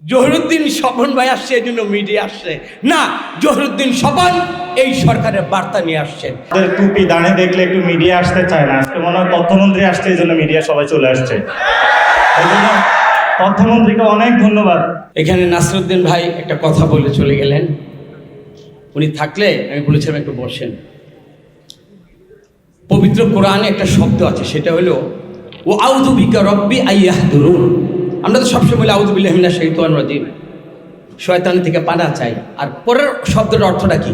জহিরুদ্দিন স্বপন ভাই আসছে এই জন্য মিডিয়া আসছে না, জহিরুদ্দিন স্বপন এই সরকারের বার্তা নিয়ে আসছেন। টুপি দাঁড়িয়ে দেখলে একটু মিডিয়া আসতে চায় না, আজকে মনে হয় তথ্যমন্ত্রী আসছে এই জন্য মিডিয়া সবাই চলে আসছে। এই জন্য তথ্যমন্ত্রীকে অনেক ধন্যবাদ। এখানে নাসরুদ্দিন ভাই একটা কথা বলে চলে গেলেন, উনি থাকলে আমি বলেছিলাম একটু বসেন। পবিত্র কোরআনে একটা শব্দ আছে, সেটা হলো ও আউযু বিকা রব্বি আইয়াহদুরুন। আমরা তো সবসময় বলি আউযু বিল্লাহি মিনাশ শাইতানির রাজিম, শয়তান থেকে পানা চাই। আর পরের শব্দের অর্থটা কি?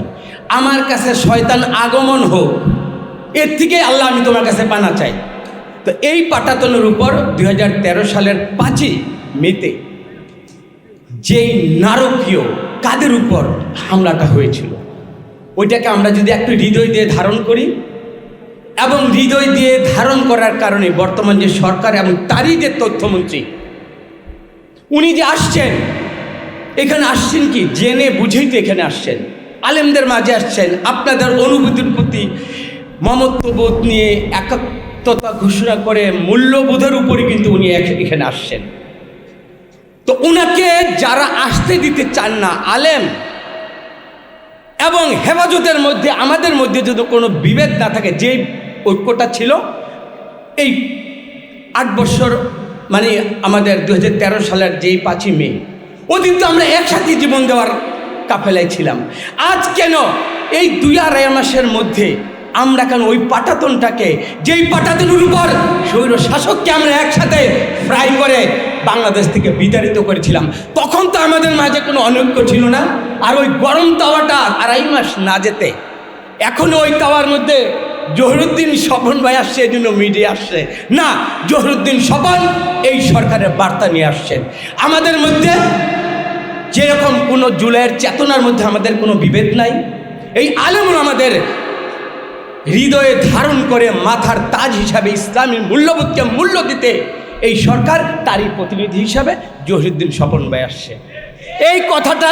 আমার কাছে শয়তান আগমন হোক, এর থেকে আল্লাহ আমি তোমার কাছে পানা চাই। তো এই পাটাতনের উপর 2013 সালের 5ই মেতে যেই নারকীয় কাদের উপর হামলাটা হয়েছিল, ওইটাকে আমরা যদি একটু হৃদয় দিয়ে ধারণ করি, এবং হৃদয় দিয়ে ধারণ করার কারণে বর্তমান যে সরকার এবং তারই যে তথ্যমন্ত্রী উনি যে আসছেন, এখানে আসছেন কি জেনে বুঝেই তো এখানে আসছেন, আলেমদের মাঝে আসছেন, আপনাদের অনুভূতির প্রতি মমত্ববোধ নিয়ে একাত্মতা ঘোষণা করে মূল্যবোধের উপরে কিন্তু উনি এখানে আসছেন। তো উনাকে যারা আসতে দিতে চান না, আলেম এবং হেফাজতের মধ্যে আমাদের মধ্যে যদি কোনো বিভেদ না থাকে, যে ঐক্যটা ছিল এই 8 বছর মানে আমাদের 2013 সালের যেই 5ই মে, ওদিন তো আমরা একসাথে জীবন দেওয়ার কাফেলায় ছিলাম। আজ কেন এই 2-2.5 মাসের মধ্যে আমরা কেন ওই পাটাতনটাকে, যেই পাটাতনের উপর স্বৈর শাসককে আমরা একসাথে ফ্রাই করে বাংলাদেশ থেকে বিতাড়িত করেছিলাম, তখন তো আমাদের মাঝে কোনো অনৈক্য ছিল না। আর ওই গরম তাওয়াটা 2.5 মাস না যেতে এখন ওই তাওয়ার মধ্যে জহিরুদ্দিন স্বপন ভাই আসছে এই জন্য মিডিয়া আসছে না, জহিরুদ্দিন স্বপন এই সরকারের বার্তা নিয়ে আসছেন। আমাদের মধ্যে যেরকম কোনো জুলাইয়ের চেতনার মধ্যে আমাদের কোনো বিভেদ নাই, এই আলেমুল আমাদের হৃদয়ে ধারণ করে মাথার তাজ হিসাবে ইসলামী মূল্যবোধকে মূল্য দিতে এই সরকার তারই প্রতিনিধি হিসাবে জহিরুদ্দিন স্বপন ভাই আসছে। এই কথাটা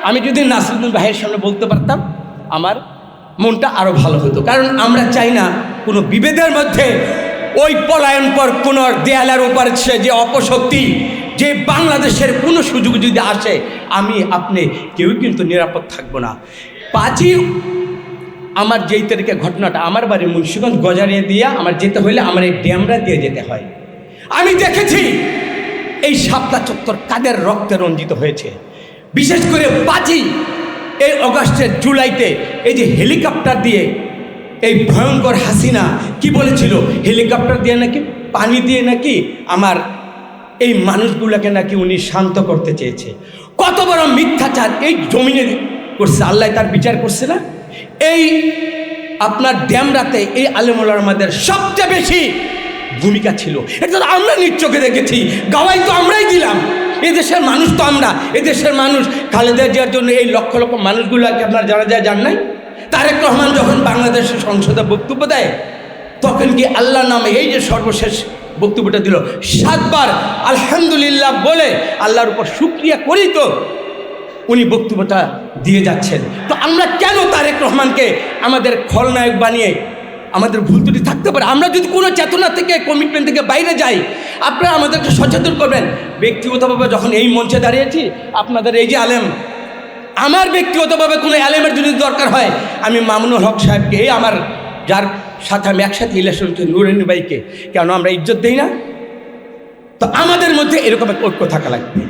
আমি যদি নাসরুদ্দিন ভাইয়ের সামনে বলতে পারতাম আমার মনটা আরও ভালো হতো, কারণ আমরা চাই না কোনো বিভেদের মধ্যে ওই পলায়ন পর কোনো দেয়ালের উপর যে অপশক্তি, যে বাংলাদেশের কোনো সুযোগ যদি আসে আমি আপনি কেউ কিন্তু নিরাপদ থাকবো না। 5ই আমার যেই তারিখে ঘটনাটা, আমার বাড়ি মুন্সিগঞ্জ গজারিয়া দিয়া আমার যেতে হইলে আমার এই ড্যামরা দিয়ে যেতে হয়। আমি দেখেছি এই শাপলা চত্বর কাদের রক্তে রঞ্জিত হয়েছে। বিশেষ করে 5ই এই অগাস্টের জুলাইতে এই যে হেলিকপ্টার দিয়ে এই ভয়ঙ্কর হাসিনা কি বলেছিল, হেলিকপ্টার দিয়ে নাকি পানি দিয়ে নাকি আমার এই মানুষগুলোকে নাকি উনি শান্ত করতে চেয়েছে। কত বড় মিথ্যাচার এই জমিনে করছে, আল্লাহ তার বিচার করছে না? এই আপনার ড্যামরাতে এই আলেমুল আমাদের সবচেয়ে বেশি ভূমিকা ছিল, এটা তো আমরা নিজ চোখে দেখেছি, গাওয়াই তো আমরাই দিলাম। এদেশের মানুষ তো আমরা, এদেশের মানুষ খালেদা জিয়ার জন্য এই লক্ষ লক্ষ মানুষগুলোকে আপনার যারা জান নাই। তারেক রহমান যখন বাংলাদেশের সংসদে বক্তব্য দেয় তখন কি আল্লাহ নামে এই যে সর্বশেষ বক্তব্যটা দিল 7 বার আলহামদুলিল্লাহ বলে আল্লাহর উপর শুকরিয়া করি তো উনি বক্তব্যটা দিয়ে যাচ্ছেন। তো আমরা কেন তারেক রহমানকে আমাদের খলনায়ক বানিয়ে, আমাদের ভুল ত্রুটি থাকতে পারে, আমরা যদি কোনো চেতনা থেকে কমিটমেন্ট থেকে বাইরে যাই, আপনারা আমাদেরকে সচেতন করবেন। ব্যক্তিগতভাবে যখন এই মঞ্চে দাঁড়িয়েছি আপনাদের এই যে আলেম, আমার ব্যক্তিগতভাবে কোনো আলেমের যদি দরকার হয় আমি মামুনুল হক সাহেবকে, এই আমার যার সাথে আমি একসাথে ইলেকশন নুরানি ভাইকে, কেন আমরা ইজ্জত দিই না? তো আমাদের মধ্যে এরকম ঐক্য থাকা লাগবে।